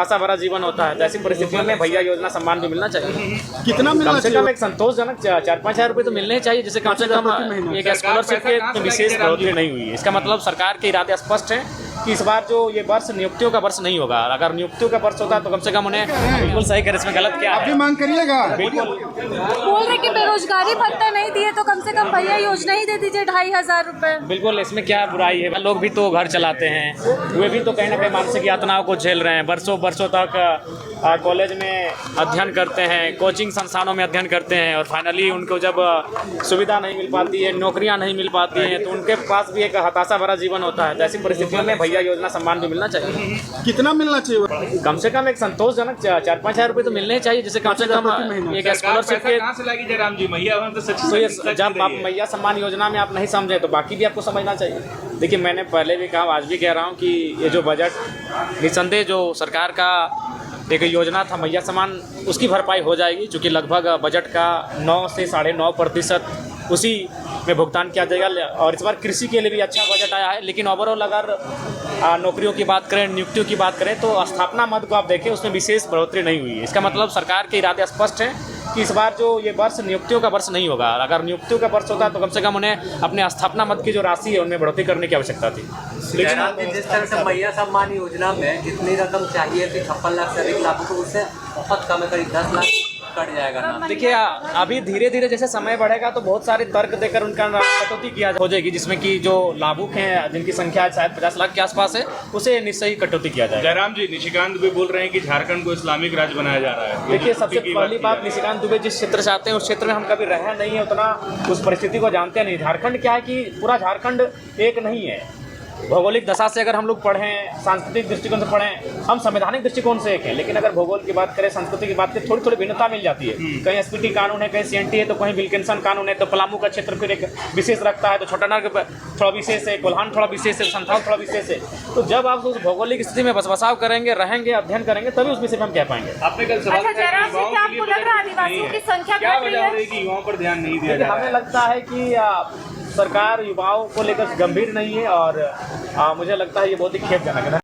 ऐसा बड़ा जीवन होता है, तो ऐसी परिस्थितियों में भैया योजना सम्मान भी मिलना चाहिए। कितना मिलना कम से चाहिए? कम एक संतोषजनक 4-5 हज़ार रुपये तो मिलने ही चाहिए, जिससे कम से कम एक स्कॉलरशिप के विशेष बढ़ोतरी नहीं हुई है। इसका मतलब सरकार के इरादे स्पष्ट हैं कि इस बार जो ये वर्ष नियुक्तियों का वर्ष नहीं होगा। अगर नियुक्तियों का वर्ष होता तो कम से कम उन्हें बिल्कुल सही करे, इसमें गलत क्या आप भी है। मांग करिएगा। बिल्कुल बोल रहे कि बेरोजगारी भत्ता नहीं दिए तो कम से कम भैया योजना ही दे दीजिए 2,500 रुपए। बिल्कुल, इसमें क्या बुराई है। लोग भी तो घर चलाते हैं, वे भी तो कहीं ना कहीं मानसिक यातनाओं को झेल रहे हैं। वर्षों तक कॉलेज में अध्ययन करते हैं, कोचिंग संस्थानों में अध्ययन करते हैं, और फाइनली उनको जब सुविधा नहीं मिल पाती है, नौकरियां नहीं मिल पाती हैं, तो उनके पास भी एक हताशा भरा जीवन होता है। तो ऐसी परिस्थितियों में भैया योजना सम्मान भी मिलना चाहिए। कितना मिलना चाहिए? कम से कम एक संतोषजनक 4-5 हज़ार रुपये तो मिलने ही चाहिए, जिससे कम से कम एक स्कॉलरशिप के। कहाँ से लागी जयराम जी? मैया तो ये जब आप मैया सम्मान योजना में आप नहीं समझे तो बाकी भी आपको समझना चाहिए। देखिए, मैंने पहले भी कहा, आज भी कह रहा हूँ कि ये जो बजट निसंदेह जो सरकार का एक योजना था मैया सम्मान, उसकी भरपाई हो जाएगी, क्योंकि लगभग बजट का 9 से 9.5% उसी में भुगतान किया जाएगा। और इस बार कृषि के लिए भी अच्छा बजट आया है। लेकिन ओवरऑल अगर नौकरियों की बात करें, नियुक्तियों की बात करें, तो स्थापना मद को आप देखें, उसमें विशेष बढ़ोतरी नहीं हुई है। इसका मतलब सरकार के इरादे स्पष्ट हैं कि इस बार जो ये वर्ष नियुक्तियों का वर्ष नहीं होगा। अगर नियुक्तियों का वर्ष होता तो कम से कम उन्हें अपने स्थापना मद की जो राशि है उनमें बढ़ोतरी करने की आवश्यकता थी। जयराम जी, जिस तरह से मैया सम्मान योजना में जितनी रकम चाहिए थी 56 लाख से अधिक लाभों को, उससे बहुत कम है, करीब 10 लाख कट जाएगा ना। देखिए, अभी धीरे धीरे जैसे समय बढ़ेगा तो बहुत सारे तर्क देकर उनका कटौती किया हो जाएगी, जिसमें कि जो लाभुक हैं, जिनकी संख्या शायद 50 लाख के आसपास है, उसे निश्चय ही कटौती किया जाएगा। जयराम जी, निशिकांत भी बोल रहे हैं कि झारखंड को इस्लामिक राज्य बनाया जा रहा है। देखिए, सबसे पहली बात, निशिकांत दुबे जिस क्षेत्र से आते हैं उस क्षेत्र में हम कभी रहे नहीं है, उतना उस परिस्थिति को जानते नहीं। झारखंड क्या है कि पूरा झारखंड एक नहीं है। भौगोलिक दशा से अगर हम लोग पढ़ें, सांस्कृतिक दृष्टिकोण से पढ़ें, हम संवैधानिक दृष्टिकोण से एक हैं, लेकिन अगर भूगोल की बात करें, संस्कृति की बात करें, थोड़ी थोड़ी भिन्नता मिल जाती है। कहीं एसपीटी कानून है, कहीं सीएनटी है, तो कहीं विल्किंसन कानून है, तो पलामू का क्षेत्र फिर एक विशेष रखता है, तो छोटानाग थोड़ा विशेष है, कोल्हान थोड़ा विशेष है, संथाल थोड़ा विशेष है। तो जब आप उस भौगोलिक स्थिति में बसवाव करेंगे, रहेंगे, अध्ययन करेंगे, तभी उस विषय में हम कह पाएंगे। आपने कल सवाल अच्छा जयराम जी, क्या आपको लग रहा है आदिवासियों की संख्या क्या घट रही वजह हो है? रही है कि युवाओं पर ध्यान नहीं दिया जा रहा है? हमें लगता है कि सरकार युवाओं को लेकर गंभीर नहीं है, और मुझे लगता है ये बहुत ही खेदजनक है।